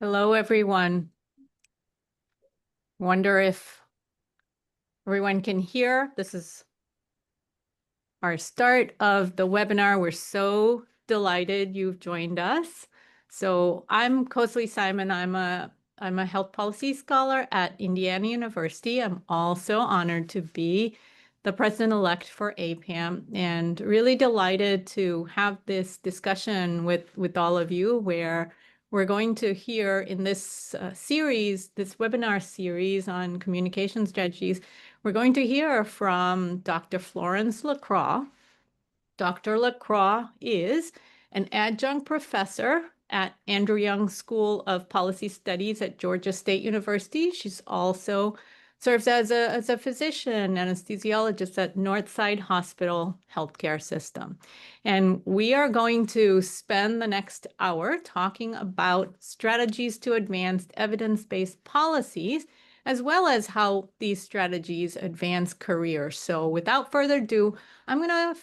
Hello, everyone. Wonder if everyone can hear. This is our start of the webinar. We're so delighted you've joined us. So I'm Cosley Simon. I'm a health policy scholar at Indiana University. I'm also honored to be the president-elect for APPAM and really delighted to have this discussion with all of you where we're going to hear in this series, this webinar series on communication strategies, we're going to hear from Dr. Florence LeCraw. Dr. LeCraw is an adjunct professor at Andrew Young School of Policy Studies at Georgia State University. She's also serves as a physician, anesthesiologist at Northside Hospital Healthcare System. And we are going to spend the next hour talking about strategies to advance evidence-based policies, as well as how these strategies advance careers. So without further ado, I'm going to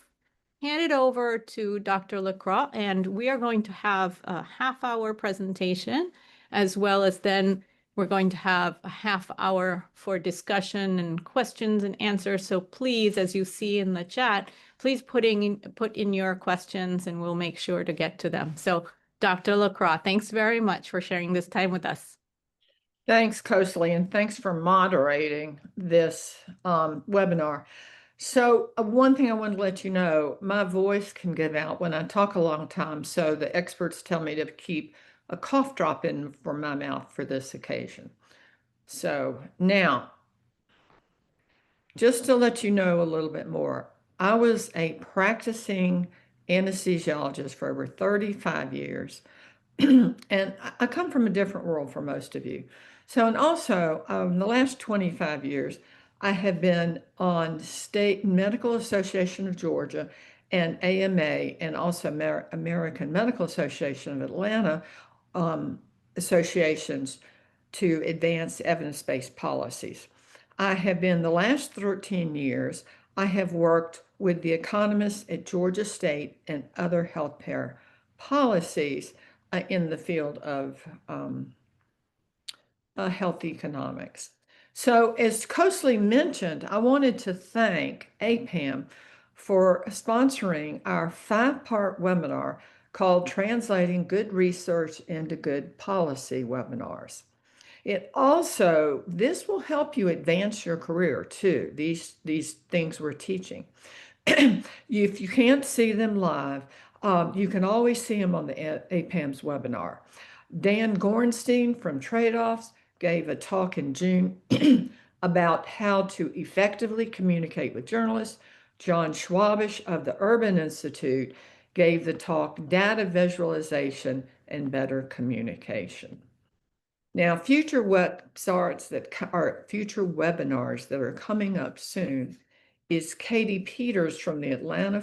hand it over to Dr. LeCraw, and we are going to have a half-hour presentation, as well as then we're going to have a half hour for discussion and questions and answers. So please, as you see in the chat, please put in your questions and we'll make sure to get to them. So Dr. LeCraw, thanks very much for sharing this time with us. Thanks, Cosley, and thanks for moderating this webinar. So one thing I want to let you know, my voice can give out when I talk a long time, so the experts tell me to keep a cough drop in from my mouth for this occasion. So now, just to let you know a little bit more, I was a practicing anesthesiologist for over 35 years. And I come from a different world from most of you. So, and also, the last 25 years, I have been on State Medical Association of Georgia and AMA, and also American Medical Association of Atlanta associations to advance evidence-based policies. I have been the last 13 years, I have worked with the economists at Georgia State and other healthcare policies in the field of health economics. So as Cosley mentioned, I wanted to thank APPAM for sponsoring our 5-part webinar called Translating Good Research into Good Policy webinars. This will help you advance your career too, these things we're teaching. If you can't see them live, you can always see them on the APPAM's webinar. Dan Gorenstein from Trade-Offs gave a talk in June about how to effectively communicate with journalists. John Schwabish of the Urban Institute gave the talk Data Visualization and Better Communication. Now, future webinars that are coming up soon is Katie Peters from the Atlanta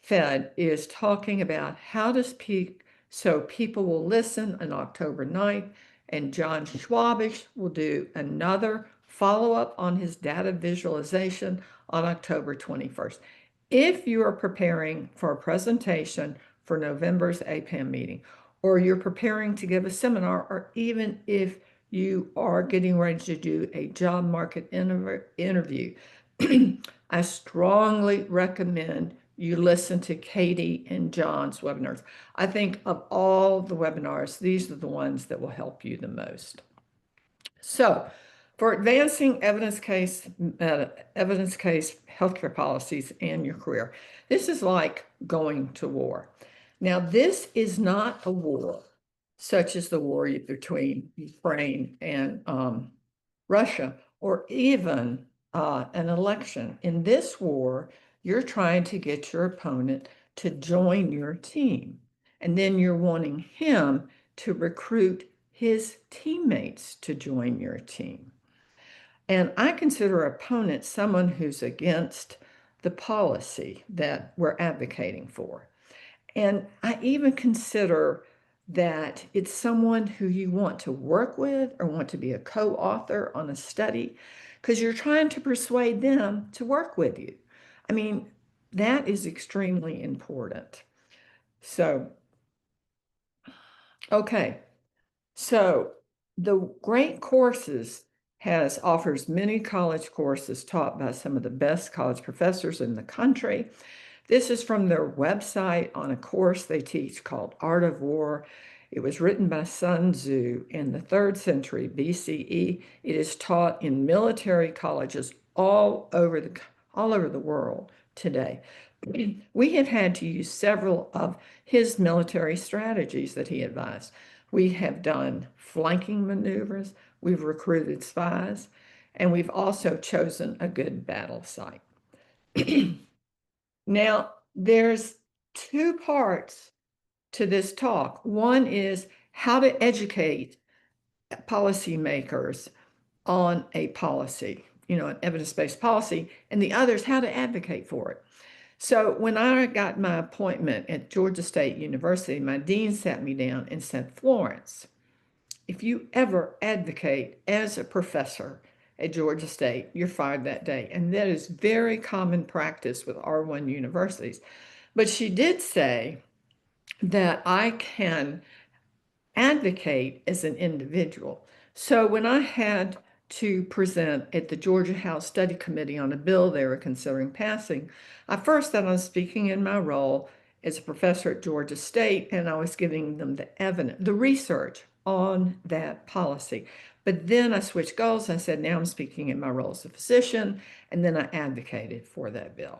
Fed is talking about how to speak so people will listen on October 9th, and John Schwabish will do another follow-up on his data visualization on October 21st. If you are preparing for a presentation for November's APPAM meeting, or you're preparing to give a seminar, or even if you are getting ready to do a job market interview, I strongly recommend you listen to Katie and John's webinars. I think of all the webinars, these are the ones that will help you the most. So, for advancing evidence-based healthcare policies and your career, this is like going to war. Now, this is not a war such as the war between Ukraine and Russia, or even an election. In this war, you're trying to get your opponent to join your team, and then you're wanting him to recruit his teammates to join your team. And I consider opponent someone who's against the policy that we're advocating for. And I even consider that it's someone who you want to work with or want to be a co-author on a study, because you're trying to persuade them to work with you. I mean, that is extremely important. So, okay. So the Great Courses offers many college courses taught by some of the best college professors in the country. This is from their website on a course they teach called Art of War. It was written by Sun Tzu in the 3rd century BCE. It is taught in military colleges all over the world today. We have had to use several of his military strategies that he advised. We have done flanking maneuvers, we've recruited spies, and we've also chosen a good battle site. Now, there's 2 parts to this talk. One is how to educate policymakers on a policy, an evidence-based policy, and the other is how to advocate for it. So when I got my appointment at Georgia State University, my dean sat me down and said, Florence, if you ever advocate as a professor at Georgia State, you're fired that day. And that is very common practice with R1 universities. But she did say that I can advocate as an individual. So when I had to present at the Georgia House Study Committee on a bill they were considering passing, I first thought I was speaking in my role as a professor at Georgia State, and I was giving them the evidence, the research on that policy. But then I switched goals. I said, now I'm speaking in my role as a physician, and then I advocated for that bill.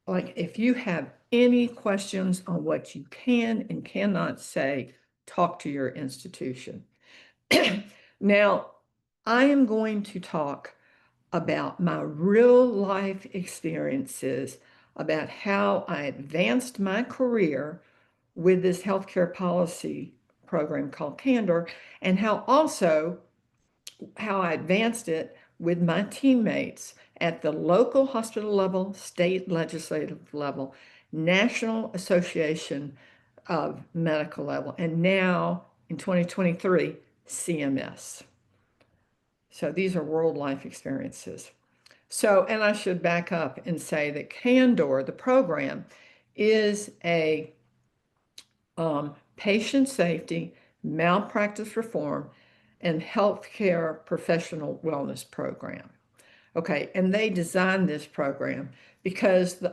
Like, if you have any questions on what you can and cannot say, talk to your institution. Now, I am going to talk about my real life experiences, about how I advanced my career with this healthcare policy program called Candor, and how I advanced it with my teammates at the local hospital level, state legislative level, National Association of Medical level, and now in 2023, CMS. So these are world life experiences. So, and I should back up and say that Candor, the program, is a patient safety, malpractice reform, and healthcare professional wellness program. Okay, and they designed this program because the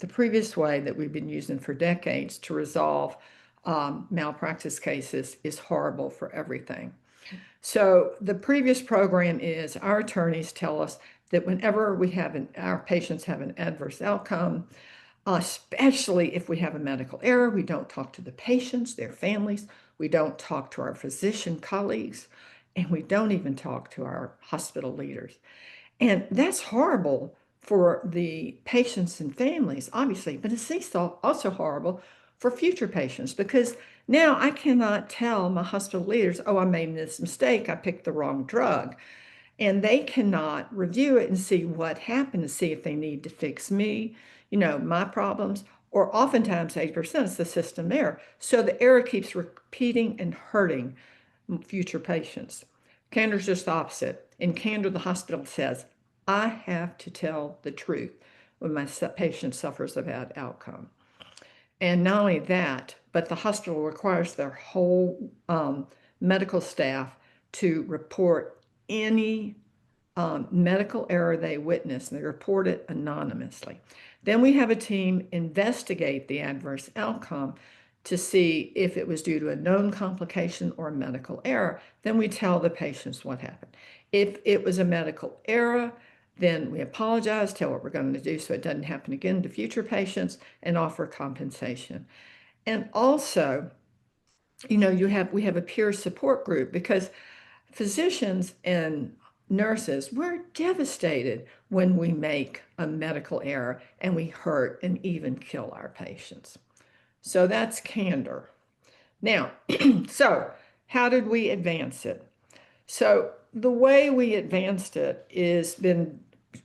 previous way that we've been using for decades to resolve malpractice cases is horrible for everything. So the previous program is our attorneys tell us that whenever our patients have an adverse outcome, especially if we have a medical error, we don't talk to the patients, their families, we don't talk to our physician colleagues, and we don't even talk to our hospital leaders. And that's horrible for the patients and families, obviously, but it's also horrible for future patients because now I cannot tell my hospital leaders, oh, I made this mistake, I picked the wrong drug. And they cannot review it and see what happened and see if they need to fix me, my problems, or oftentimes 80% is the system error. So the error keeps repeating and hurting future patients. Candor's just the opposite. In Candor, the hospital says, I have to tell the truth when my patient suffers a bad outcome. And not only that, but the hospital requires their whole medical staff to report any medical error they witness, and they report it anonymously. Then we have a team investigate the adverse outcome to see if it was due to a known complication or a medical error. Then we tell the patients what happened. If it was a medical error, then we apologize, tell what we're going to do so it doesn't happen again to future patients, and offer compensation. And also, we have a peer support group because physicians and nurses, we're devastated when we make a medical error and we hurt and even kill our patients. So that's Candor. Now, so how did we advance it? So the way we advanced it is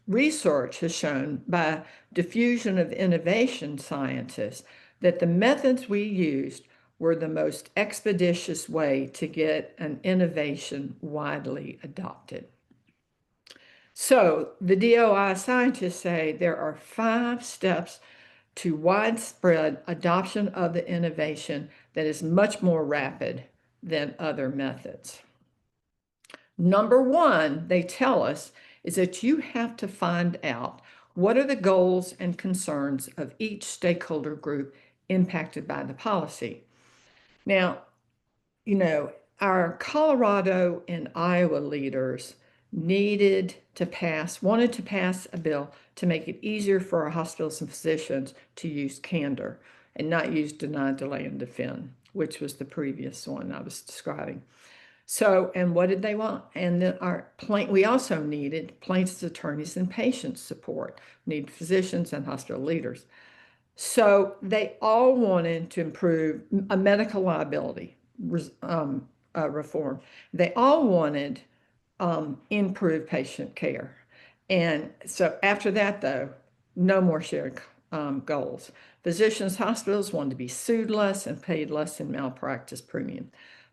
research has shown by diffusion of innovation scientists that the methods we used were the most expeditious way to get an innovation widely adopted. So the DOI scientists say there are 5 steps to widespread adoption of the innovation that is much more rapid than other methods. Number one, they tell us, is that you have to find out what are the goals and concerns of each stakeholder group impacted by the policy. Now, you know, our Colorado and Iowa leaders wanted to pass a bill to make it easier for our hospitals and physicians to use candor and not use deny, delay, and defend, which was the previous one I was describing. So, and what did they want? And then we also needed plaintiffs' attorneys and patient support, need physicians and hospital leaders. So they all wanted to improve a medical liability reform. They all wanted improved patient care. And so after that, though, no more shared goals. Physicians, hospitals wanted to be sued less and paid less in malpractice premium.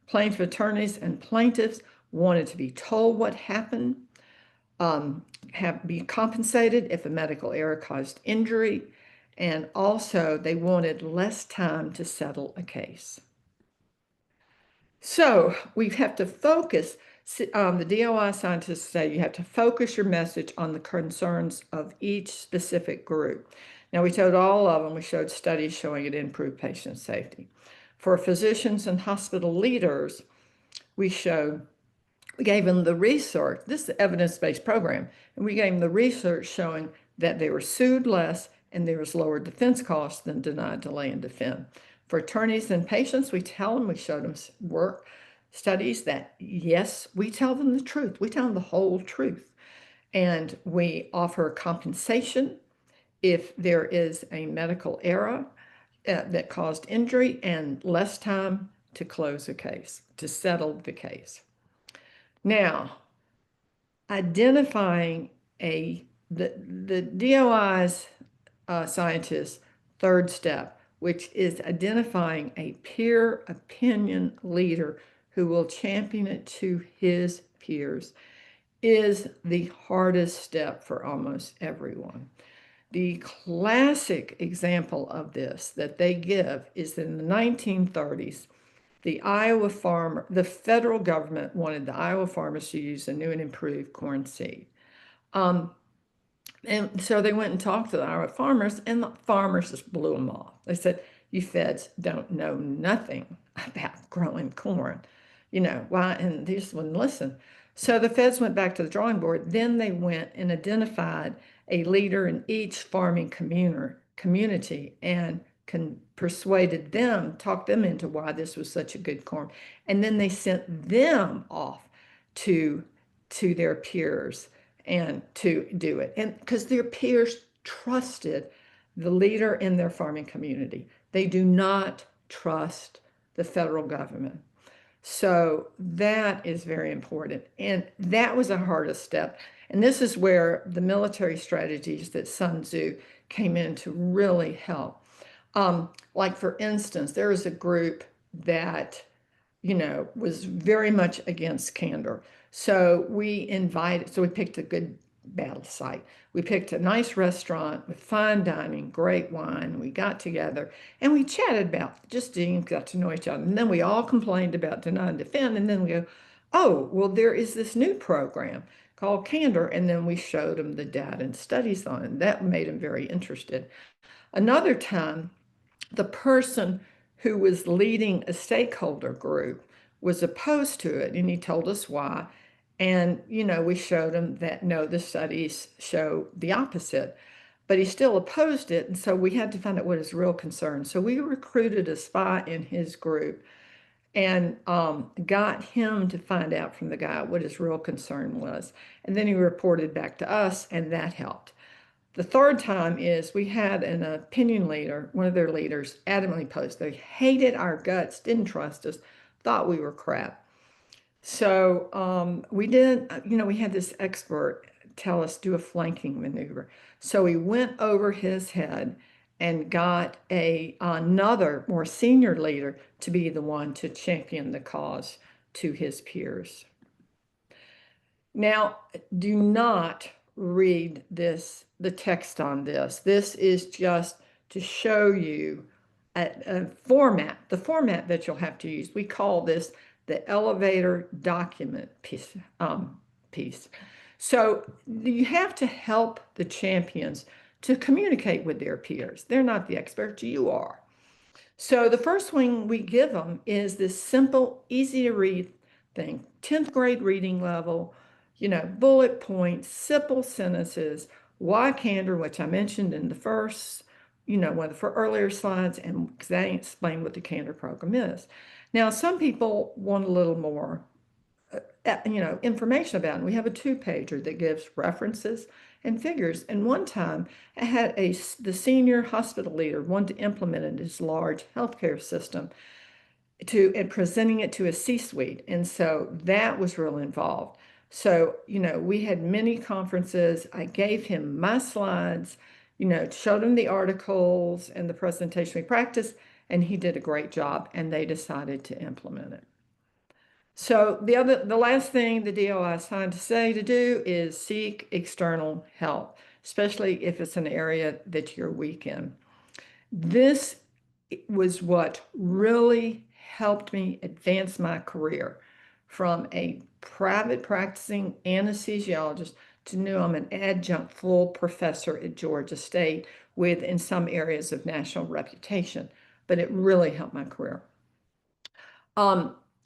Plaintiff attorneys and plaintiffs wanted to be told what happened, be compensated if a medical error caused injury, and also they wanted less time to settle a case. So we have to focus, the DOI scientists say you have to focus your message on the concerns of each specific group. Now we told all of them, we showed studies showing it improved patient safety. For physicians and hospital leaders, we gave them the research. This is an evidence-based program, and we gave them the research showing that they were sued less and there was lower defense costs than deny, delay, and defend. For attorneys and patients, we showed them work studies that, yes, we tell them the truth. We tell them the whole truth. And we offer compensation if there is a medical error that caused injury and less time to close a case, to settle the case. Now, identifying the DOI's scientist's third step, which is identifying a peer opinion leader who will champion it to his peers, is the hardest step for almost everyone. The classic example of this that they give is in the 1930s. The federal government wanted the Iowa farmers to use a new and improved corn seed. And so they went and talked to the Iowa farmers, and the farmers just blew them off. They said, you feds don't know nothing about growing corn. You know, why? And they just wouldn't listen. So the feds went back to the drawing board. Then they went and identified a leader in each farming community and persuaded them, talked them into why this was such a good corn. And then they sent them off to their peers and to do it. And because their peers trusted the leader in their farming community. They do not trust the federal government. So that is very important. And that was the hardest step. And this is where the military strategies that Sun Tzu came in to really help. Like for instance, there was a group that, you know, was very much against candor. So we picked a good battle site. We picked a nice restaurant with fine dining, great wine. We got together and we chatted about got to know each other. And then we all complained about deny and defend. And then we go, oh, well, there is this new program called Candor. And then we showed them the data and studies on it. That made them very interested. Another time, the person who was leading a stakeholder group was opposed to it, and he told us why. And, you know, we showed him that, no, the studies show the opposite, but he still opposed it. And so we had to find out what his real concern. So we recruited a spy in his group and got him to find out from the guy what his real concern was. And then he reported back to us, and that helped. The third time is we had an opinion leader, one of their leaders, adamantly opposed. They hated our guts, didn't trust us, thought we were crap. So we had this expert tell us do a flanking maneuver. So we went over his head and got another more senior leader to be the one to champion the cause to his peers. Now, do not read the text on this. This is just to show you a format, the format that you'll have to use. We call this the elevator document piece. So you have to help the champions to communicate with their peers. They're not the experts, you are. So the first thing we give them is this simple, easy to read thing, 10th grade reading level, bullet points, simple sentences, why candor, which I mentioned in the first, one of the earlier slides, and because I explained what the candor program is. Now, some people want a little more information about it. We have a 2-pager that gives references and figures. And one time I had the senior hospital leader wanted to implement it in his large healthcare system and presenting it to a C-suite. And so that was real involved. So, we had many conferences. I gave him my slides, showed him the articles and the presentation we practiced, and he did a great job, and they decided to implement it. So the last thing the DOI assigned to do is seek external help, especially if it's an area that you're weak in. This was what really helped me advance my career from a private practicing anesthesiologist to now I'm an adjunct full professor at Georgia State with in some areas of national reputation, but it really helped my career.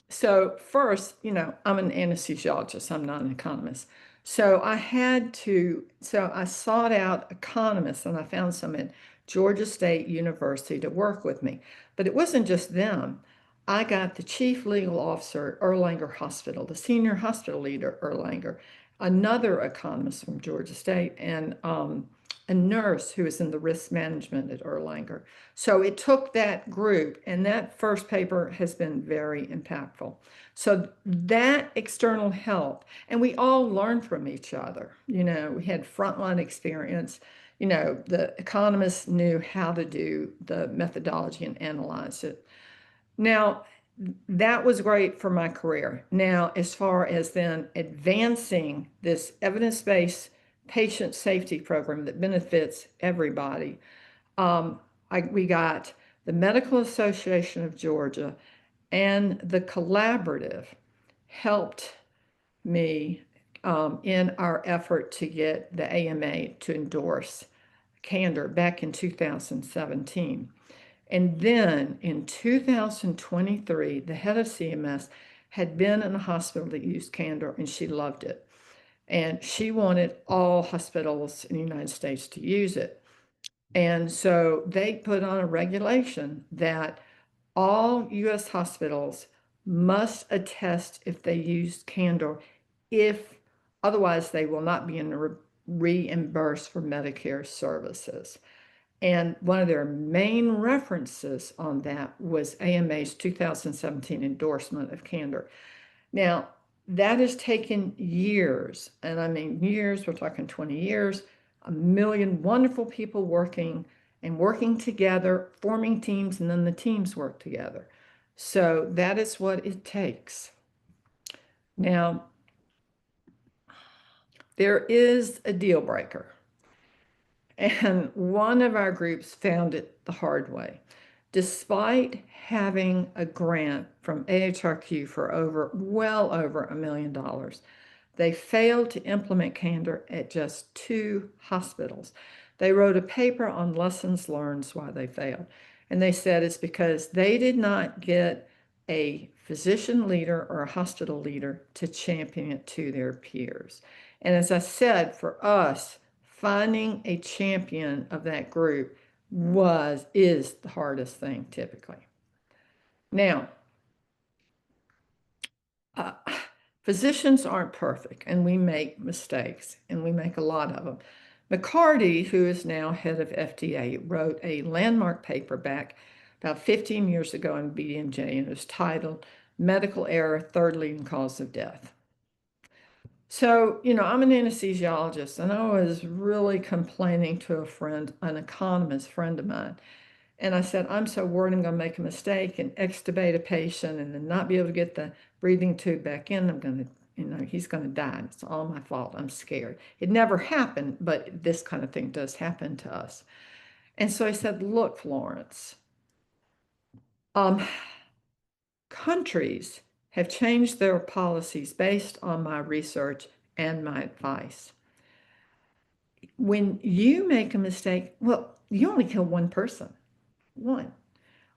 So first, I'm an anesthesiologist, I'm not an economist. So I sought out economists and I found some at Georgia State University to work with me. But it wasn't just them. I got the chief legal officer at Erlanger Hospital, the senior hospital leader at Erlanger, another economist from Georgia State, and a nurse who was in the risk management at Erlanger. So it took that group, and that first paper has been very impactful. So that external help, and we all learn from each other. We had frontline experience. The economists knew how to do the methodology and analyze it. Now, that was great for my career. Now, as far as then advancing this evidence-based patient safety program that benefits everybody, we got the Medical Association of Georgia and the collaborative helped me in our effort to get the AMA to endorse candor back in 2017. And then in 2023, the head of CMS had been in a hospital that used candor and she loved it. And she wanted all hospitals in the United States to use it. And so they put on a regulation that all U.S. hospitals must attest if they use candor, if otherwise they will not be reimbursed for Medicare services. And one of their main references on that was AMA's 2017 endorsement of candor. Now, that has taken years, and I mean years, we're talking 20 years, a million wonderful people working together, forming teams, and then the teams work together. So that is what it takes. Now, there is a deal breaker. And one of our groups found it the hard way. Despite having a grant from AHRQ for well over $1 million, they failed to implement candor at just 2 hospitals. They wrote a paper on lessons learned why they failed. And they said it's because they did not get a physician leader or a hospital leader to champion it to their peers. And as I said, for us, finding a champion of that group is the hardest thing typically. Now, physicians aren't perfect and we make mistakes and we make a lot of them. McCarty, who is now head of FDA, wrote a landmark paper back about 15 years ago in BMJ and it was titled Medical Error, Third Leading Cause of Death. So, I'm an anesthesiologist and I was really complaining to a friend, an economist friend of mine. And I said, I'm so worried I'm going to make a mistake and extubate a patient and then not be able to get the breathing tube back in. I'm going to, he's going to die. It's all my fault. I'm scared. It never happened, but this kind of thing does happen to us. And so I said, look, Florence, countries have changed their policies based on my research and my advice. When you make a mistake, well, you only kill one person, one.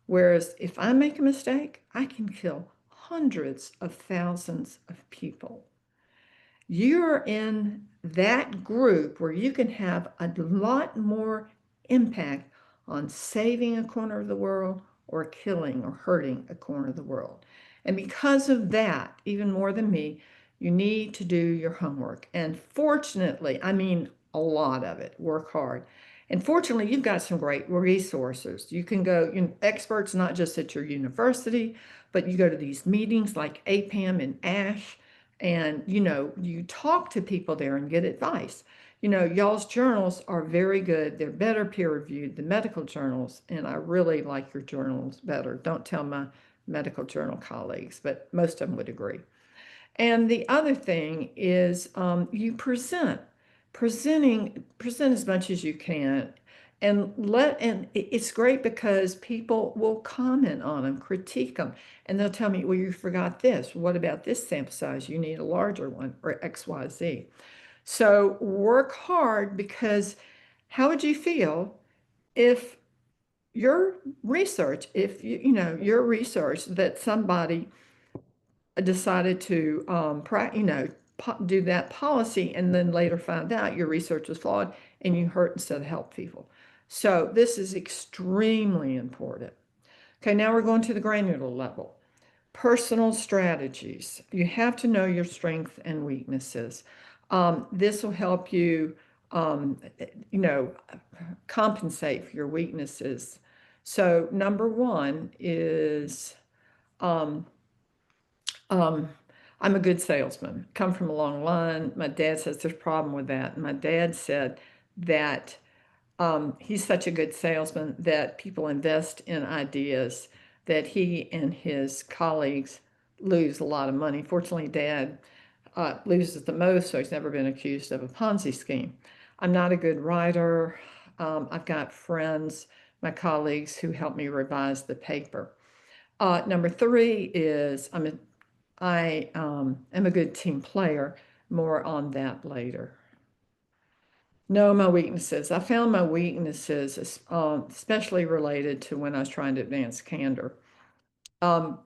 Whereas if I make a mistake, I can kill hundreds of thousands of people. You're in that group where you can have a lot more impact on saving a corner of the world or killing or hurting a corner of the world. And because of that, even more than me, you need to do your homework. And fortunately, I mean a lot of it, work hard. And fortunately, you've got some great resources. You can go, experts not just at your university, but you go to these meetings like APPAM and ASH, and you talk to people there and get advice. Y'all's journals are very good. They're better peer reviewed than medical journals, and I really like your journals better. Don't tell my medical journal colleagues, but most of them would agree. And the other thing is, you present as much as you can, and it's great because people will comment on them, critique them, and they'll tell me, well, you forgot this. What about this sample size? You need a larger one, or XYZ. So work hard, because how would you feel if your research, if your research that somebody decided to do that policy, and then later find out your research was flawed and you hurt instead of help people. So this is extremely important. Okay, now we're going to the granular level. Personal strategies. You have to know your strengths and weaknesses. This will help you, you know, compensate for your weaknesses. So number one is, um, um, I'm a good salesman. Come from a long line. My dad says there's a problem with that. And my dad said that he's such a good salesman that people invest in ideas that he and his colleagues lose a lot of money. Fortunately, Dad loses the most, so he's never been accused of a Ponzi scheme. I'm not a good writer. I've got friends, my colleagues, who help me revise the paper. Number three is I am a good team player. More on that later. Know my weaknesses. I found my weaknesses, especially related to when I was trying to advance candor. Um,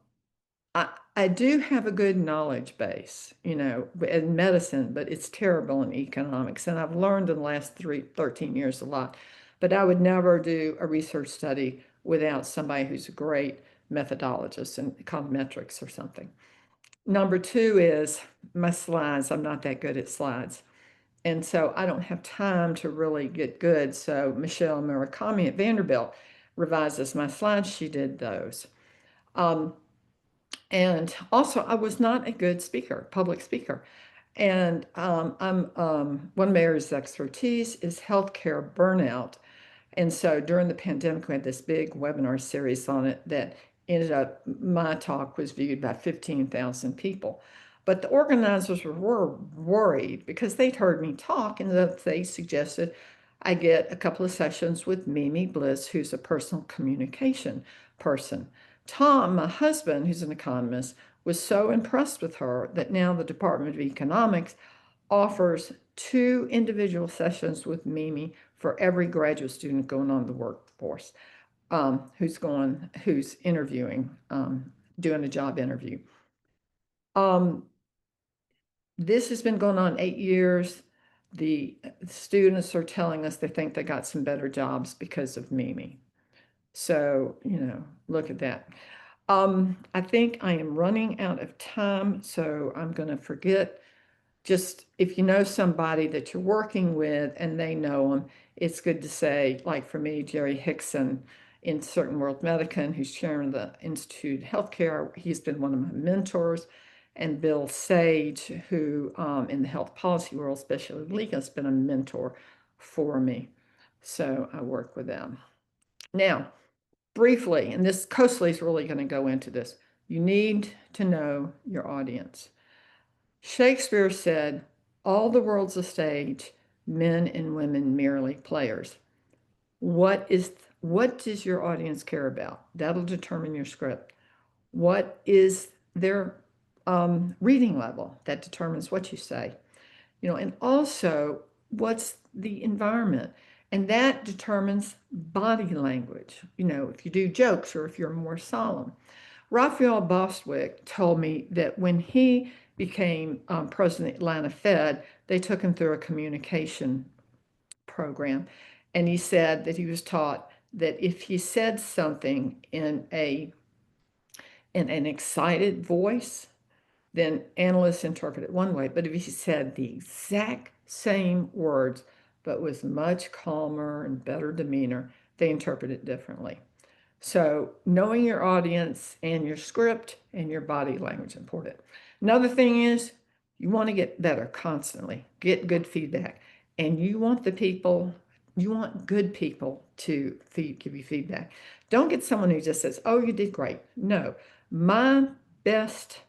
I do have a good knowledge base, in medicine, but it's terrible in economics. And I've learned in the last 13 years a lot. But I would never do a research study without somebody who's a great methodologist and econometrics or something. Number two is my slides. I'm not that good at slides. And so I don't have time to really get good. So Michelle Murakami at Vanderbilt revises my slides. She did those. And also, I was not a good speaker, public speaker. And one of my areas of expertise is healthcare burnout. And so during the pandemic, we had this big webinar series on it that ended up, my talk was viewed by 15,000 people. But the organizers were worried because they'd heard me talk, and they suggested I get a couple of sessions with Mimi Bliss, who's a personal communication person. Tom, my husband, who's an economist, was so impressed with her that now the Department of Economics offers 2 individual sessions with Mimi for every graduate student going on the workforce, who's interviewing, doing a job interview. This has been going on 8 years. The students are telling us they think they got some better jobs because of Mimi. So, look at that. I think I am running out of time, so I'm going to forget. Just if you know somebody that you're working with and they know them, it's good to say, like for me, Jerry Hickson in Certain World Medicine, who's chairman of the Institute of Healthcare, he's been one of my mentors. And Bill Sage, who in the health policy world, especially legal, has been a mentor for me. So I work with them. Now, briefly, and this Coastly is really going to go into this, you need to know your audience. Shakespeare said, all the world's a stage, men and women merely players. What does your audience care about? That'll determine your script. What is their reading level that determines what you say, and also what's the environment. And that determines body language, if you do jokes or if you're more solemn. Raphael Bostwick told me that when he became president of Atlanta Fed, they took him through a communication program. And he said that he was taught that if he said something in an excited voice, then analysts interpret it one way. But if he said the exact same words, but with much calmer and better demeanor, they interpret it differently. So knowing your audience and your script and your body language is important. Another thing is you want to get better constantly, get good feedback. And you want good people to give you feedback. Don't get someone who just says, oh, you did great. No, my best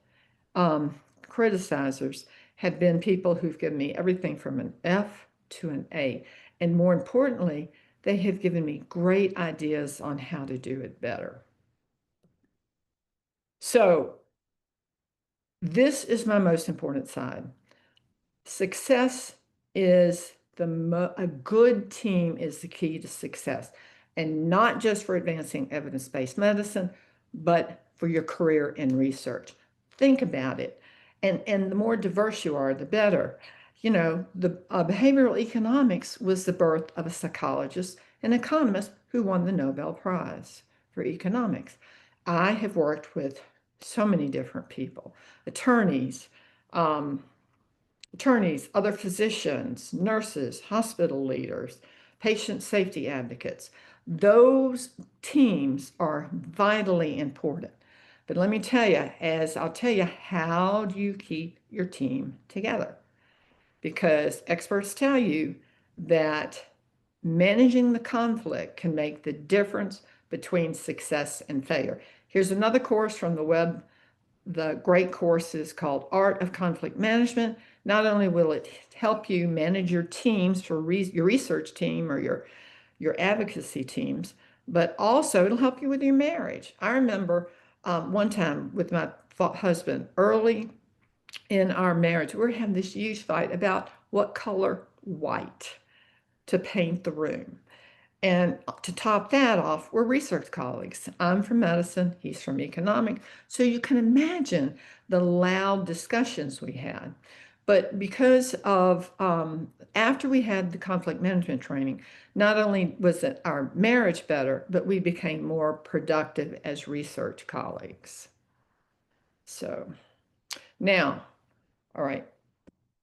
criticizers have been people who've given me everything from an F to an A. And more importantly, they have given me great ideas on how to do it better. So this is my most important side. Success is a good team is the key to success, and not just for advancing evidence-based medicine, but for your career in research. Think about it. And the more diverse you are, the better. The behavioral economics was the birth of a psychologist and economist who won the Nobel Prize for economics. I have worked with so many different people, attorneys, other physicians, nurses, hospital leaders, patient safety advocates. Those teams are vitally important. But let me tell you, I'll tell you, how do you keep your team together? Because experts tell you that managing the conflict can make the difference between success and failure. Here's another course from the web. The great course is called Art of Conflict Management. Not only will it help you manage your teams for your research team or your advocacy teams, but also it'll help you with your marriage. I remember one time with my husband, early in our marriage, we were having this huge fight about what color white to paint the room. And to top that off, we're research colleagues. I'm from medicine, he's from economics. So you can imagine the loud discussions we had. But because of, after we had the conflict management training, not only was it our marriage better, but we became more productive as research colleagues. So now, all right,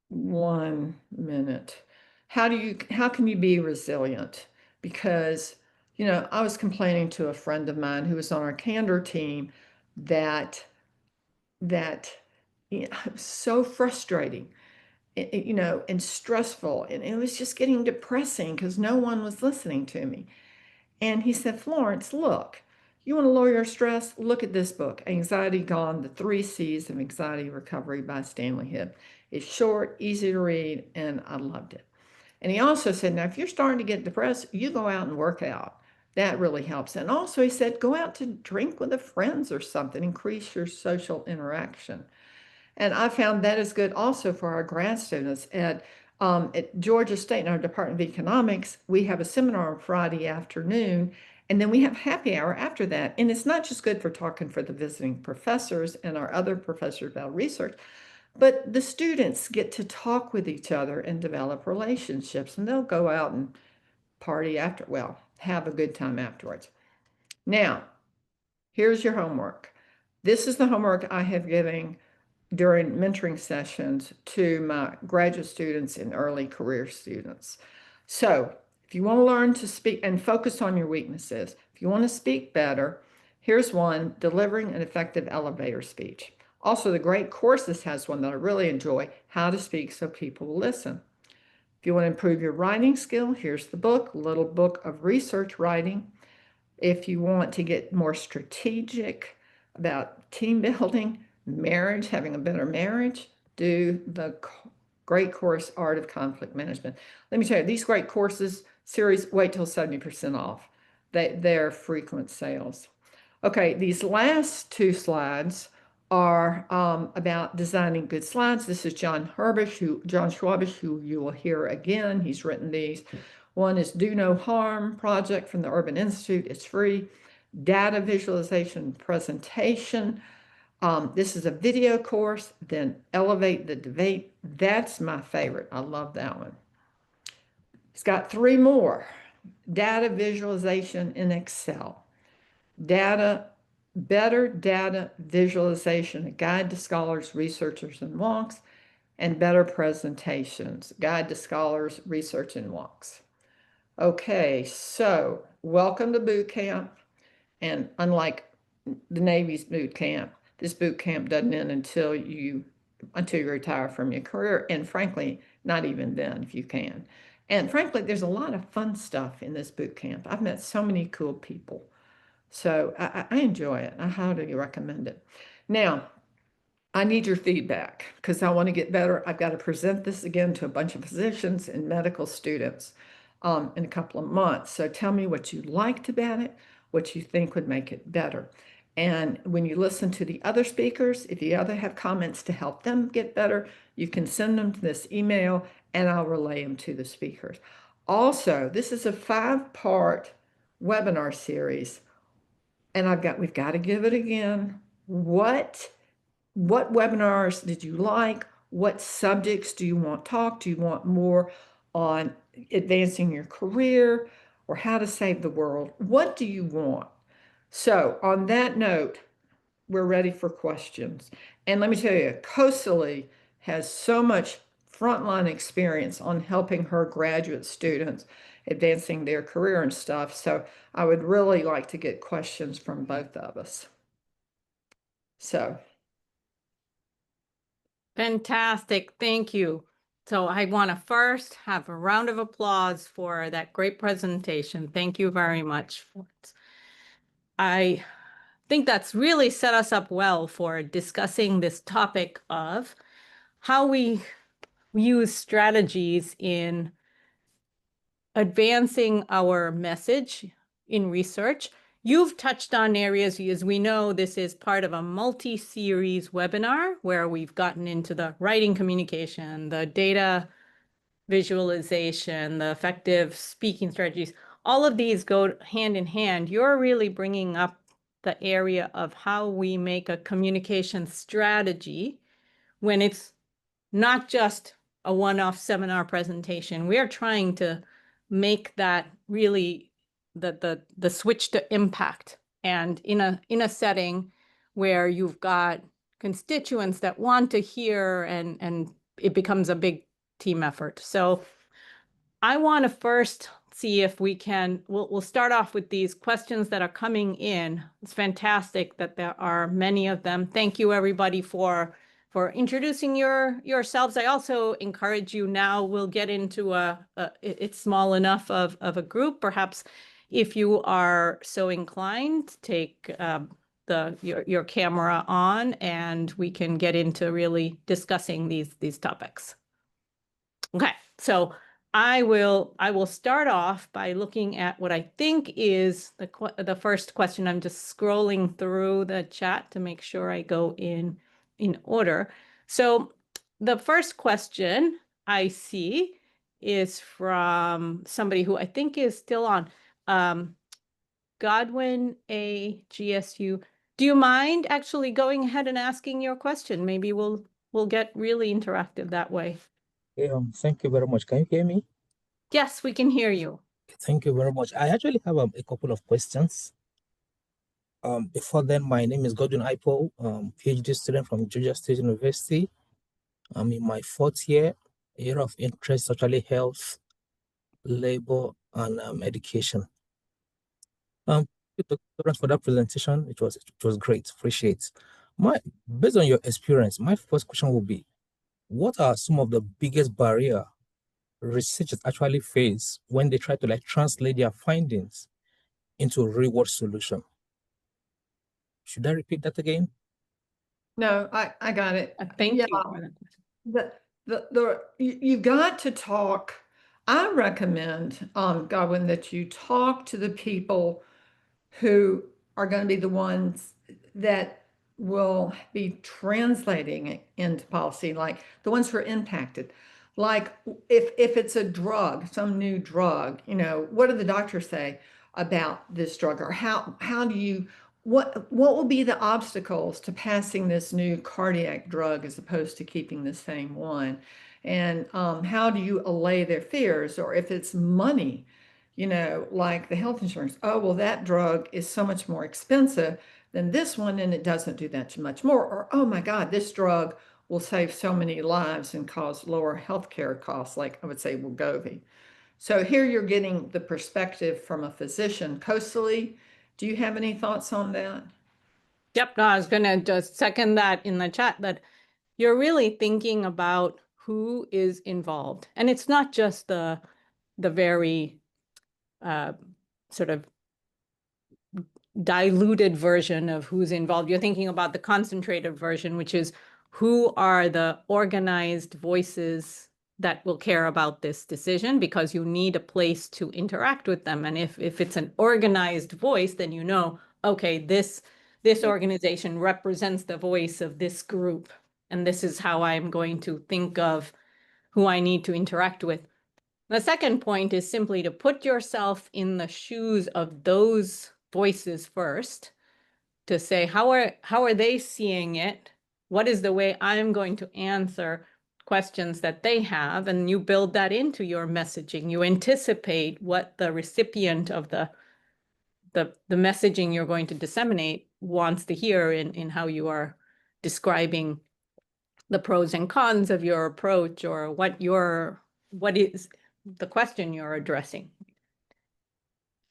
1 minute. How can you be resilient? Because, I was complaining to a friend of mine who was on our candor team that it was so frustrating, and stressful. And it was just getting depressing because no one was listening to me. And he said, Florence, look, you want to lower your stress? Look at this book, Anxiety Gone, The 3 C's of Anxiety Recovery by Stanley Hibb. It's short, easy to read, and I loved it. And he also said, now, if you're starting to get depressed, you go out and work out. That really helps. And also he said, go out to drink with the friends or something, increase your social interaction. And I found that is good also for our grad students. At Georgia State, in our Department of Economics, we have a seminar on Friday afternoon, and then we have happy hour after that. And it's not just good for talking for the visiting professors and our other professors about research, but the students get to talk with each other and develop relationships, and they'll go out and party have a good time afterwards. Now, here's your homework. This is the homework I have given during mentoring sessions to my graduate students and early career students. So if you want to learn to speak and focus on your weaknesses, if you want to speak better, here's one: delivering an effective elevator speech. Also, the great courses has one that I really enjoy, How to Speak So People Will Listen. If you want to improve your writing skill, here's the book, Little Book of Research Writing. If you want to get more strategic about team building, marriage, having a better marriage, do the great course, Art of Conflict Management. Let me tell you, these great courses series, wait till 70% off. They're frequent sales. Okay, these last 2 slides are about designing good slides. This is John Schwabish, who you will hear again. He's written these. One is Do No Harm project from the Urban Institute. It's free. Data visualization presentation. This is a video course. Then Elevate the Debate. That's my favorite. I love that one. It's got three more. Data visualization in Excel. Better data visualization, a guide to scholars, researchers, and wonks, and better presentations, guide to scholars, research, and wonks. Okay, so welcome to boot camp. And unlike the Navy's boot camp, this boot camp doesn't end until you retire from your career, and frankly, not even then if you can. And frankly, there's a lot of fun stuff in this boot camp. I've met so many cool people. So I enjoy it. I highly recommend it. Now, I need your feedback because I want to get better. I've got to present this again to a bunch of physicians and medical students in a couple of months. So tell me what you liked about it, what you think would make it better. And when you listen to the other speakers, if you have comments to help them get better, you can send them to this email and I'll relay them to the speakers. Also, this is a 5-part webinar series and we've got to give it again. What webinars did you like? What subjects do you want talk? Do you want more on advancing your career or how to save the world? What do you want? So on that note, we're ready for questions. And let me tell you, Kosali has so much frontline experience on helping her graduate students advancing their career and stuff. So I would really like to get questions from both of us. So. Fantastic. Thank you. So I want to first have a round of applause for that great presentation. Thank you very much for it. I think that's really set us up well for discussing this topic of how we use strategies in advancing our message in research. You've touched on areas, as we know, this is part of a multi-series webinar where we've gotten into the writing communication, the data visualization, the effective speaking strategies. All of these go hand in hand. You're really bringing up the area of how we make a communication strategy when it's not just a one-off seminar presentation. We are trying to make that really the switch to impact. And in a setting where you've got constituents that want to hear and it becomes a big team effort. So I want to first see if we can, we'll start off with these questions that are coming in. It's fantastic that there are many of them. Thank you everybody for introducing yourselves. I also encourage you now, we'll get into it's small enough of a group. Perhaps if you are so inclined, take your camera on and we can get into really discussing these topics. Okay, so I will start off by looking at what I think is the first question. I'm just scrolling through the chat to make sure I go in order. So the first question I see is from somebody who I think is still on. Godwin A. GSU. Do you mind actually going ahead and asking your question? Maybe we'll get really interactive that way. Thank you very much. Can you hear me? Yes, we can hear you. Thank you very much. I actually have a couple of questions. Before then, my name is Godwin Ipo, PhD student from Georgia State University. I'm in my 4th year. Area of interest actually health, labor, and education. Thank you for that presentation. It was great. Appreciate. Based on your experience, my first question will be, what are some of the biggest barrier researchers actually face when they try to translate their findings into a real world solution? Should I repeat that again? No, I got it. Thank you for that. You've got to talk. I recommend, Godwin, that you talk to the people who are going to be the ones that will be translating it into policy, like the ones who are impacted. Like if it's a drug, some new drug, you know, what do the doctors say about this drug? Or how do you, what will be the obstacles to passing this new cardiac drug as opposed to keeping the same one? And how do you allay their fears? Or if it's money, you know, like the health insurance, oh, well, that drug is so much more expensive than this one, and it doesn't do that much more. Or, oh my God, this drug will save so many lives and cause lower healthcare costs, like I would say Wegovy. So here you're getting the perspective from a physician. Coastally, do you have any thoughts on that? Yep, no, I was gonna just second that in the chat, that you're really thinking about who is involved. And it's not just the very sort of diluted version of who's involved. You're thinking about the concentrated version, which is who are the organized voices that will care about this decision, because you need a place to interact with them. And if it's an organized voice, then you know, okay, this organization represents the voice of this group, and this is how I'm going to think of who I need to interact with. The second point is simply to put yourself in the shoes of those voices first, to say, how are they seeing it? What is the way I'm going to answer questions that they have? And you build that into your messaging. You anticipate what the recipient of the messaging you're going to disseminate wants to hear in how you are describing the pros and cons of your approach, or what is the question you're addressing.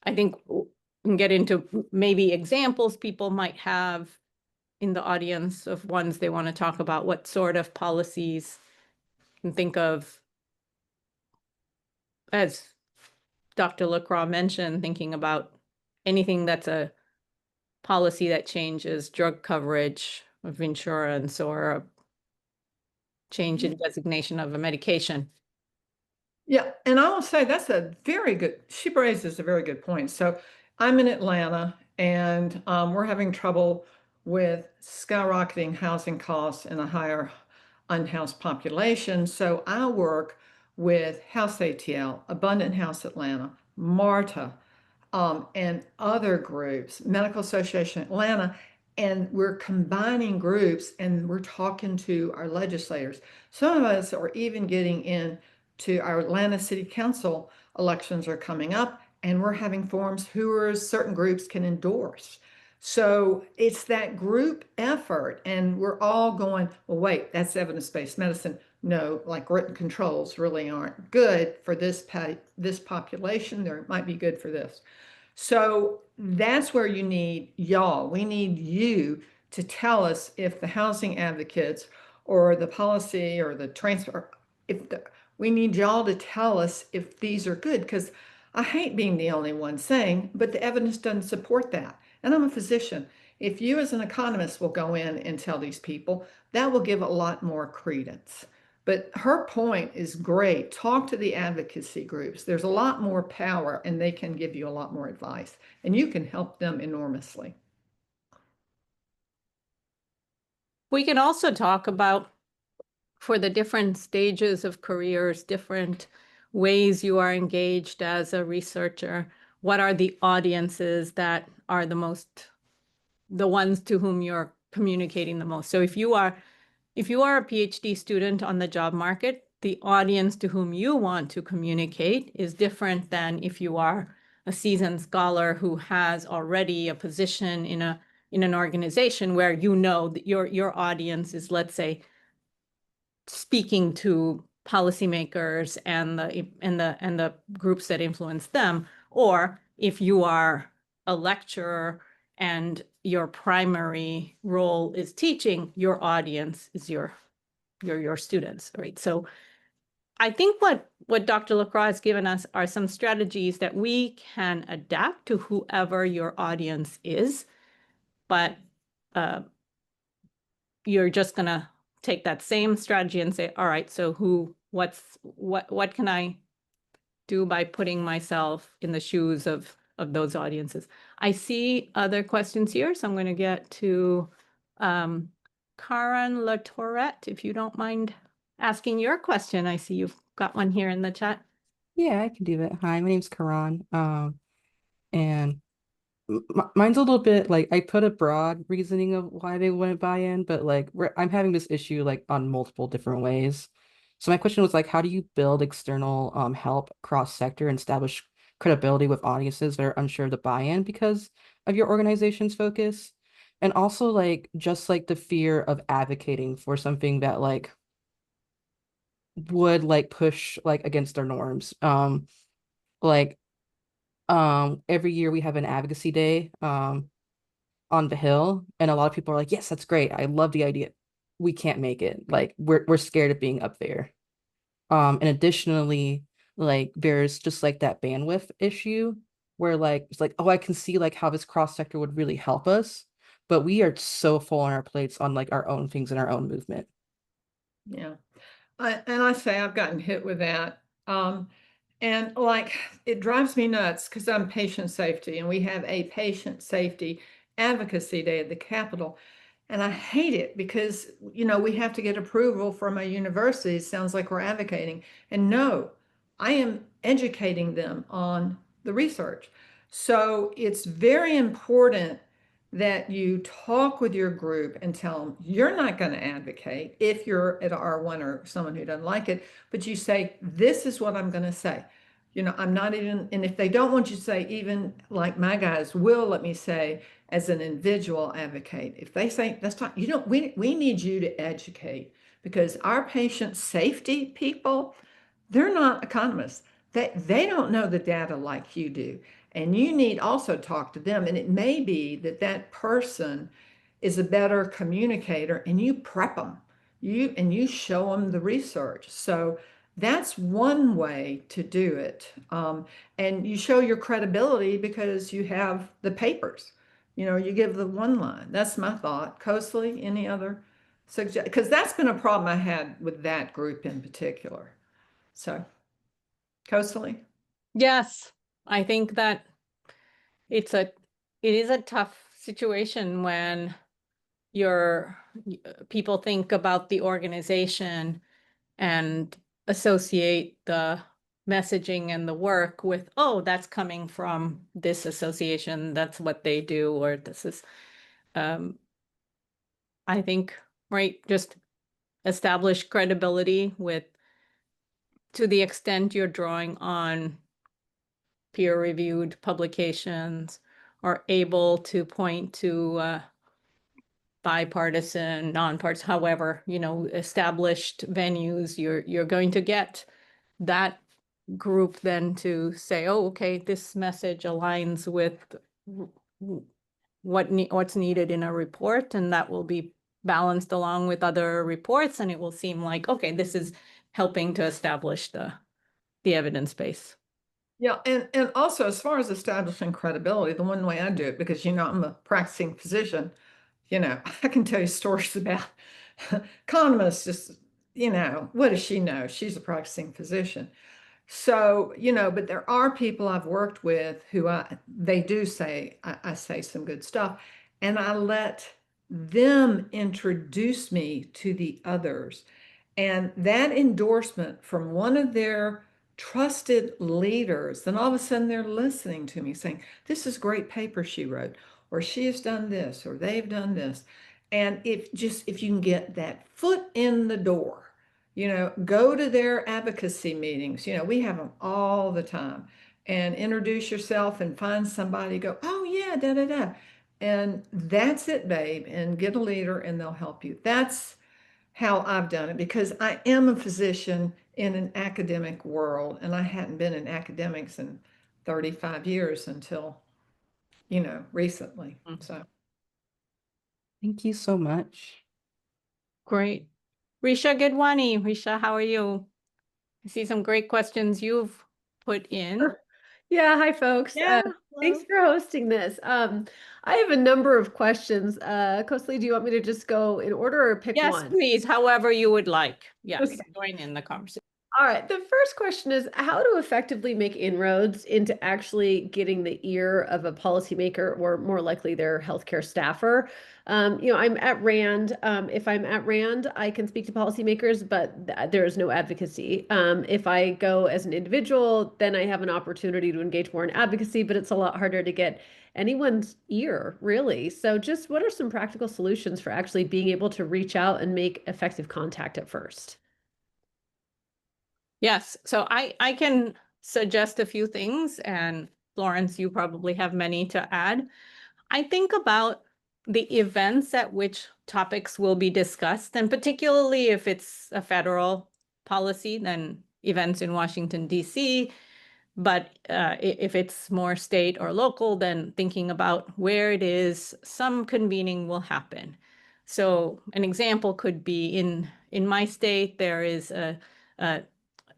I think we can get into maybe examples people might have in the audience of ones they want to talk about. What sort of policies you can think of, as Dr. LeCraw mentioned, thinking about anything that's a policy that changes drug coverage of insurance, or a change in designation of a medication. Yeah, and I will say that's a very good, she raises a very good point. So I'm in Atlanta, and we're having trouble with skyrocketing housing costs and a higher unhoused population. So I work with House ATL, Abundant House Atlanta, MARTA, and other groups, Medical Association Atlanta, and we're combining groups and we're talking to our legislators. Some of us are even getting in to our Atlanta City Council elections are coming up, and we're having forums who certain groups can endorse. So it's that group effort, and we're all going, well, wait, that's evidence-based medicine. No, like written controls really aren't good for this population. They might be good for this. So that's where you need y'all. We need you to tell us if the housing advocates or the policy or the transfer, we need y'all to tell us if these are good, because I hate being the only one saying, but the evidence doesn't support that. And I'm a physician. If you as an economist will go in and tell these people, that will give a lot more credence. But her point is great. Talk to the advocacy groups. There's a lot more power, and they can give you a lot more advice, and you can help them enormously. We can also talk about, for the different stages of careers, different ways you are engaged as a researcher, what are the audiences that are the ones to whom you're communicating the most. So if you are a PhD student on the job market, the audience to whom you want to communicate is different than if you are a seasoned scholar who has already a position in an organization where you know that your audience is, let's say, speaking to policymakers and the groups that influence them. Or if you are a lecturer and your primary role is teaching, your audience is your students, right? So I think what Dr. LeCraw has given us are some strategies that we can adapt to whoever your audience is, but you're just gonna take that same strategy and say, all right, so what can I do by putting myself in the shoes of those audiences? I see other questions here, so I'm going to get to Karen Latourette, if you don't mind asking your question. I see you've got one here in the chat. Yeah, I can do that. Hi, my name's Karan. And mine's a little bit like I put a broad reasoning of why they wouldn't buy in, but like I'm having this issue like on multiple different ways. So my question was like, how do you build external help cross sector and establish credibility with audiences that are unsure of the buy-in because of your organization's focus? And also like just like the fear of advocating for something that like would like push like against their norms. Like every year we have an advocacy day on the Hill, and a lot of people are like, yes, that's great, I love the idea. We can't make it, like we're scared of being up there. And additionally, like there's just like that bandwidth issue where like it's like, oh, I can see like how this cross sector would really help us, but we are so full on our plates on like our own things in our own movement. Yeah. And I say I've gotten hit with that. And like, it drives me nuts because I'm patient safety and we have a patient safety advocacy day at the Capitol. And I hate it because, we have to get approval from a university. It sounds like we're advocating. And no, I am educating them on the research. So it's very important that you talk with your group and tell them you're not going to advocate if you're at R1 or someone who doesn't like it, but you say, this is what I'm going to say. I'm not even, and if they don't want you to say, even like my guys will let me say, as an individual advocate, if they say that's not, we need you to educate because our patient safety people, they're not economists. They don't know the data like you do. And you need also talk to them. And it may be that that person is a better communicator and you prep them. You show them the research. So that's one way to do it. And you show your credibility because you have the papers. You give the one line. That's my thought. Coasley, any other suggestion? Because that's been a problem I had with that group in particular. So, Coasley? Yes, I think that it is a tough situation when people think about the organization and associate the messaging and the work with, oh, that's coming from this association, that's what they do, or this is, I think, right, just establish credibility to the extent you're drawing on peer-reviewed publications, are able to point to bipartisan, nonpartisan, however, established venues, you're going to get that group then to say, oh, okay, this message aligns with what's needed in a report, and that will be balanced along with other reports, and it will seem like, okay, this is helping to establish the evidence base. Yeah, and also as far as establishing credibility, the one way I do it, because I'm a practicing physician, I can tell you stories about economists, just, what does she know? She's a practicing physician. So, but there are people I've worked with who they do say, I say some good stuff, and I let them introduce me to the others. And that endorsement from one of their trusted leaders, then all of a sudden they're listening to me saying, this is great paper she wrote, or she has done this, or they've done this. And if you can get that foot in the door, go to their advocacy meetings. We have them all the time, and introduce yourself and find somebody, go, oh yeah, da, da, da. And that's it, babe, and get a leader and they'll help you. That's how I've done it because I am a physician in an academic world, and I hadn't been in academics in 35 years until, recently. So. Thank you so much. Great. Risha Gidwani. Risha, how are you? I see some great questions you've put in. Yeah, hi folks. Yeah, Thanks hello. for hosting this. I have a number of questions. Coasley, do you want me to just go in order or pick Yes, one? please, however you would like. Yes, Okay. join in the conversation. All right. The first question is how to effectively make inroads into actually getting the ear of a policymaker or more likely their healthcare staffer. I'm at RAND. If I'm at RAND, I can speak to policymakers, but there is no advocacy. If I go as an individual, then I have an opportunity to engage more in advocacy, but it's a lot harder to get anyone's ear, really. So just what are some practical solutions for actually being able to reach out and make effective contact at first? Yes, so I can suggest a few things, and Florence, you probably have many to add. I think about the events at which topics will be discussed, and particularly if it's a federal policy, then events in Washington, D.C. But if it's more state or local, then thinking about where it is some convening will happen. So an example could be in my state, there is a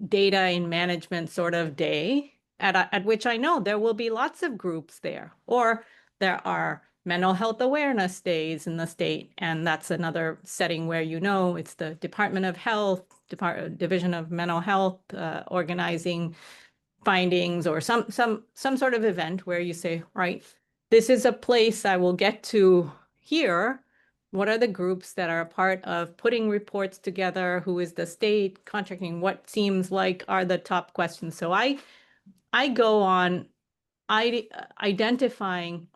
data in management sort of day at which I know there will be lots of groups there, or there are mental health awareness days in the state, and that's another setting where it's the Department of Health, Division of Mental Health organizing findings, or some sort of event where you say, right, this is a place I will get to hear what are the groups that are a part of putting reports together, who is the state contracting, what seems like are the top questions. So I go on identifying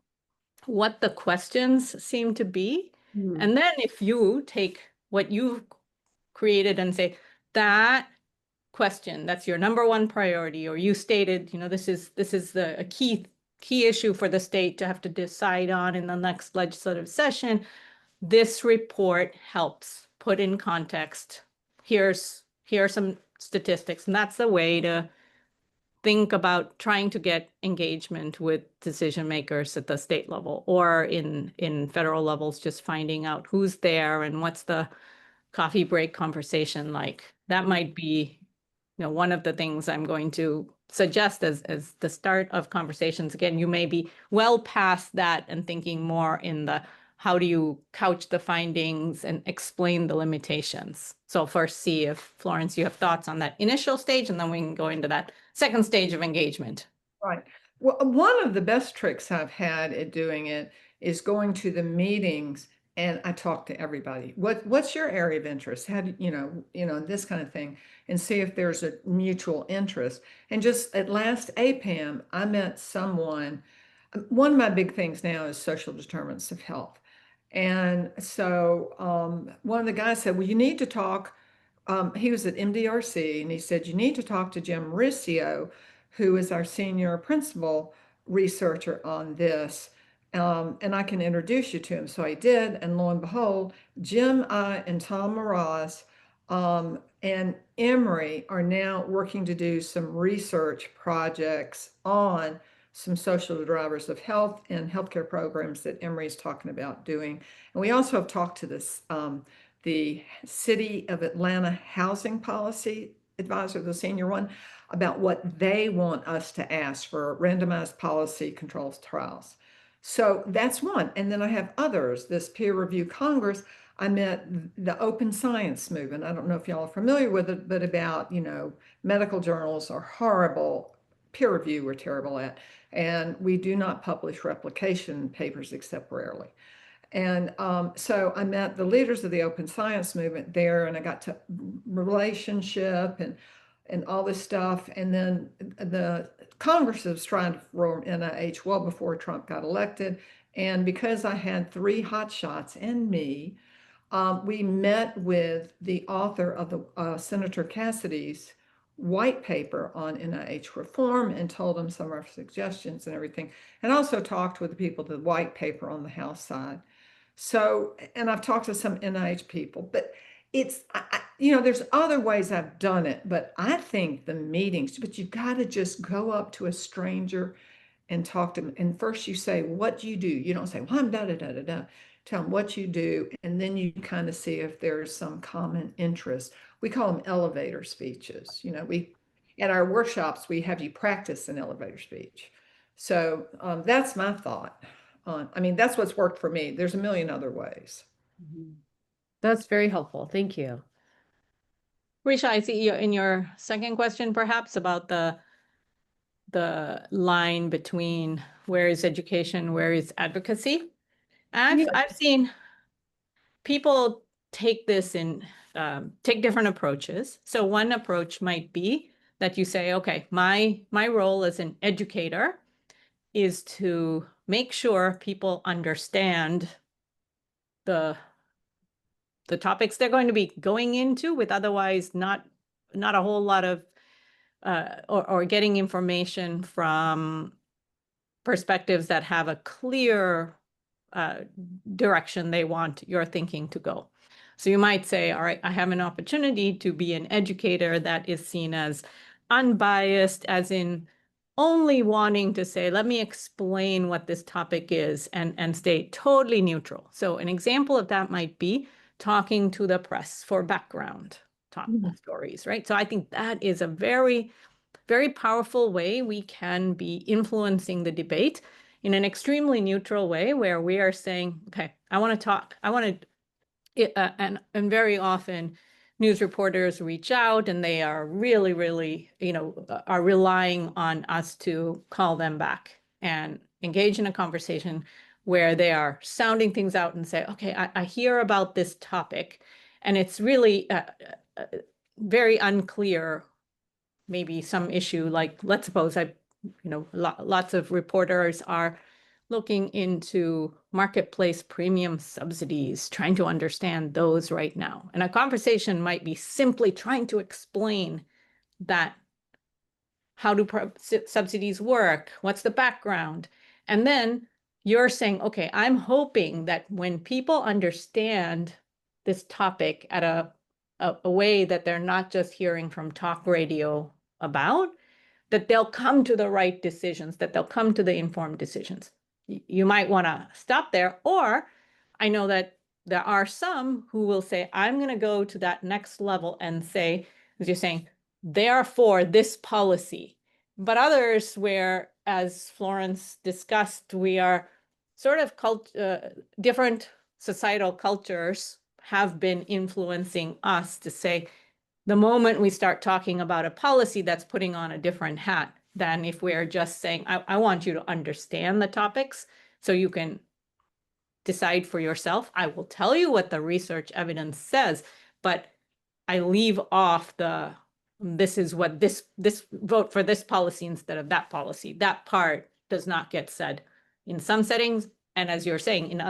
what the questions seem to be. And then if you take what you've created and say, that question, that's your number one priority, or you stated, this is a key issue for the state to have to decide on in the next legislative session. This report helps put in context. Here are some statistics, and that's the way to think about trying to get engagement with decision makers at the state level, or in federal levels, just finding out who's there and what's the coffee break conversation like. That might be one of the things I'm going to suggest as the start of conversations. Again, you may be well past that and thinking more in the how do you couch the findings and explain the limitations. So first, see if, Florence, you have thoughts on that initial stage, and then we can go into that second stage of engagement. Right. Well, one of the best tricks I've had at doing it is going to the meetings and I talk to everybody. What's your area of interest? How do this kind of thing, and see if there's a mutual interest. And just at last APPAM, I met someone. One of my big things now is social determinants of health. And so one of the guys said, well, you need to talk. He was at MDRC, and he said, you need to talk to Jim Riccio, who is our senior principal researcher on this. And I can introduce you to him. So I did. And lo and behold, Jim, I, and Tom Mraz and Emory are now working to do some research projects on some social drivers of health and healthcare programs that Emory is talking about doing. And we also have talked to the City of Atlanta Housing Policy Advisor, the senior one, about what they want us to ask for randomized policy controls trials. So that's one. And then I have others. This peer review Congress, I met the open science movement. I don't know if y'all are familiar with it, but about, medical journals are horrible. Peer review we're terrible at. And we do not publish replication papers except rarely. And so I met the leaders of the open science movement there, and I got to relationship and all this stuff. And then the Congress was trying to form NIH well before Trump got elected. And because I had 3 hotshots and me, we met with the author of the Senator Cassidy's white paper on NIH reform and told them some of our suggestions and everything. And also talked with the people of the white paper on the House side. So, and I've talked to some NIH people, but it's, there's other ways I've done it, but I think the meetings, but you've got to just go up to a stranger and talk to them. And first you say, what do you do? You don't say, well, I'm da da da da da. Tell them what you do. And then you kind of see if there's some common interest. We call them elevator speeches. At our workshops, we have you practice an elevator speech. So that's my thought. That's what's worked for me. There's a million other ways. That's very helpful. Thank you. Risha, I see you in your second question, perhaps about the line between where is education, where is advocacy. Yeah. I've seen people take this in take different approaches. So one approach might be that you say, okay, my role as an educator is to make sure people understand the topics they're going to be going into, with otherwise not a whole lot of or getting information from perspectives that have a clear direction they want your thinking to go. So you might say, all right, I have an opportunity to be an educator that is seen as unbiased, as in only wanting to say, let me explain what this topic is, and stay totally neutral. So an example of that might be talking to the press for background stories, right? So I think that is a very, very powerful way we can be influencing the debate in an extremely neutral way, where we are saying, okay, I want to talk, I want to, and very often news reporters reach out and they are really, really, are relying on us to call them back and engage in a conversation where they are sounding things out and say, okay, I hear about this topic, and it's really very unclear, maybe some issue, like, let's suppose lots of reporters are looking into marketplace premium subsidies, trying to understand those right now. And a conversation might be simply trying to explain that. How do subsidies work? What's the background? And then you're saying, okay, I'm hoping that when people understand this topic at a way that they're not just hearing from talk radio about, that they'll come to the right decisions, that they'll come to the informed decisions. You might want to stop there. Or I know that there are some who will say, I'm going to go to that next level and say, as you're saying, therefore this policy. But others where, as Florence discussed, we are sort of different societal cultures have been influencing us to say, the moment we start talking about a policy, that's putting on a different hat than if we're just saying, I want you to understand the topics so you can decide for yourself. I will tell you what the research evidence says, but I leave off this is what this vote for this policy instead of that policy. That part does not get said in some settings. And as you're saying,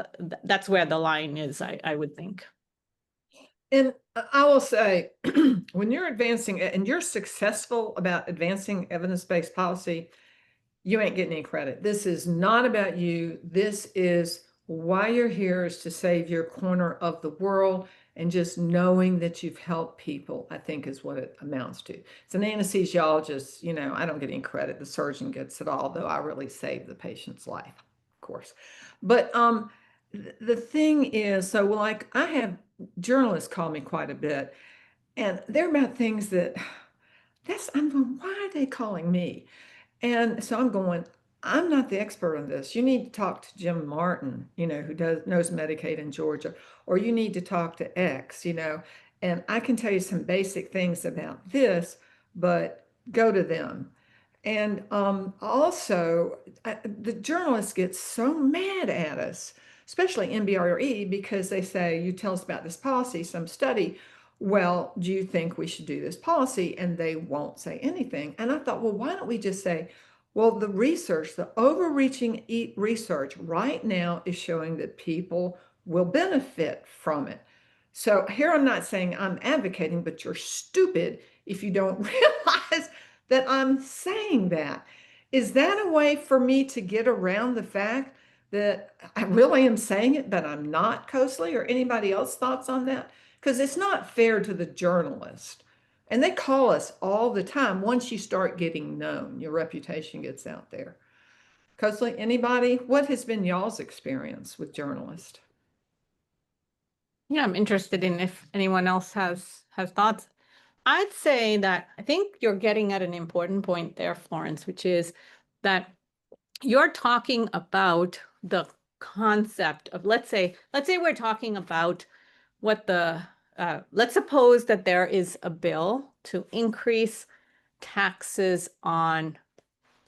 that's where the line is, I would think. And I will say, when you're advancing and you're successful about advancing evidence-based policy, you ain't getting any credit. This is not about you. This is why you're here, is to save your corner of the world. And just knowing that you've helped people, I think, is what it amounts to. It's an anesthesiologist, I don't get any credit. The surgeon gets it all, though I really saved the patient's life, of course. But the thing is, so like I have journalists call me quite a bit, and they're about things that I'm going, why are they calling me? And so I'm going, I'm not the expert on this. You need to talk to Jim Martin, who knows Medicaid in Georgia, or you need to talk to X, and I can tell you some basic things about this, but go to them. And also, the journalists get so mad at us, especially NBRE, because they say, you tell us about this policy, some study. Well, do you think we should do this policy? And they won't say anything. And I thought, well, why don't we just say, well, the research, the overreaching research right now is showing that people will benefit from it. So here I'm not saying I'm advocating, but you're stupid if you don't realize that I'm saying that. Is that a way for me to get around the fact that I really am saying it, but I'm not, Coasley, or anybody else thoughts on that? Because it's not fair to the journalist. And they call us all the time. Once you start getting known, your reputation gets out there. Coasley, anybody? What has been y'all's experience with journalists? Yeah, I'm interested in if anyone else has thoughts. I'd say that I think you're getting at an important point there, Florence, which is that you're talking about the concept of, let's say we're talking about what the let's suppose that there is a bill to increase taxes on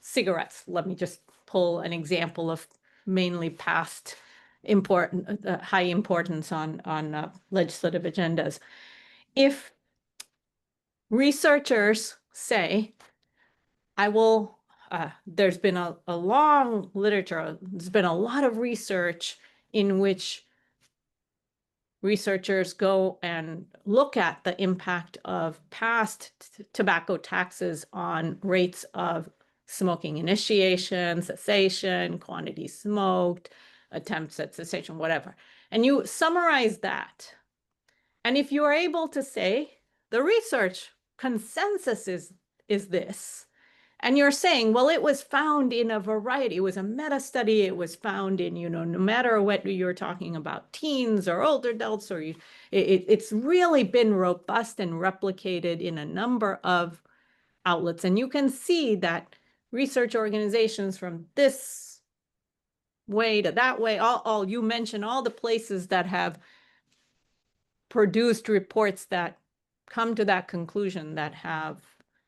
cigarettes. Let me just pull an example of mainly past important, high importance on legislative agendas. If researchers say, I will, there's been a long literature, there's been a lot of research in which researchers go and look at the impact of past tobacco taxes on rates of smoking initiation, cessation, quantity smoked, attempts at cessation, whatever. And you summarize that. And if you are able to say the research consensus is this, and you're saying, well, it was found in a variety, it was a meta study, it was found in, no matter what you're talking about, teens or older adults, or it's really been robust and replicated in a number of outlets. And you can see that research organizations from this way to that way, all you mentioned all the places that have produced reports that come to that conclusion, that have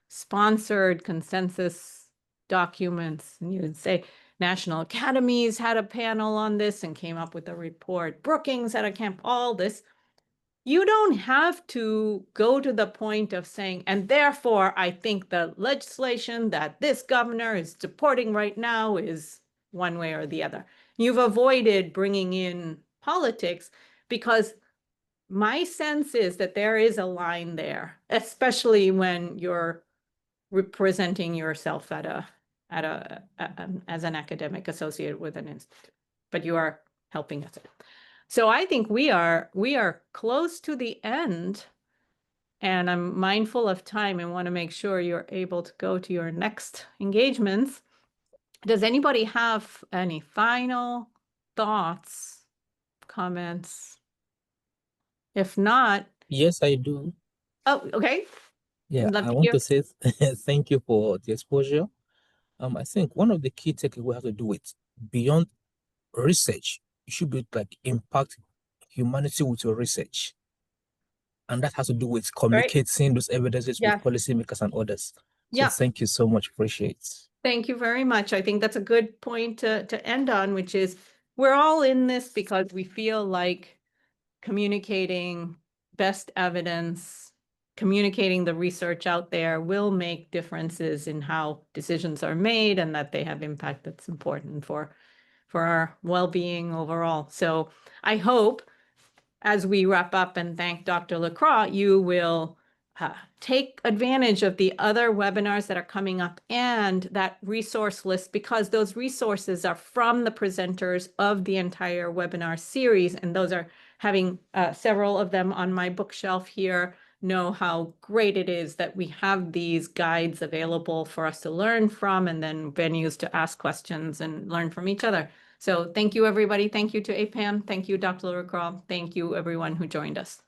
sponsored consensus documents. And you would say National Academies had a panel on this and came up with a report. Brookings had a camp, all this. You don't have to go to the point of saying, and therefore I think the legislation that this governor is supporting right now is one way or the other. You've avoided bringing in politics because my sense is that there is a line there, especially when you're representing yourself as an academic associated with an institute, but you are helping us. So I think we are close to the end, and I'm mindful of time and want to make sure you're able to go to your next engagements. Does anybody have any final thoughts, comments? If not, Yes, I do. oh, okay. Yeah, Love I to want hear. to say thank you for the exposure. I think one of the key takeaways we have to do with beyond research, you should be like impact humanity with your research. And that has to do with communicating those evidences Yeah. with policymakers and others. So Yeah. thank you so much. Appreciate it. Thank you very much. I think that's a good point to end on, which is we're all in this because we feel like communicating best evidence, communicating the research out there will make differences in how decisions are made and that they have impact that's important for our well-being overall. So I hope as we wrap up and thank Dr. LeCraw, you will take advantage of the other webinars that are coming up and that resource list, because those resources are from the presenters of the entire webinar series. And those are having several of them on my bookshelf here. Know how great it is that we have these guides available for us to learn from, and then venues to ask questions and learn from each other. So thank you, everybody. Thank you to APPAM. Thank you, Dr. LeCraw. Thank you, everyone who joined us.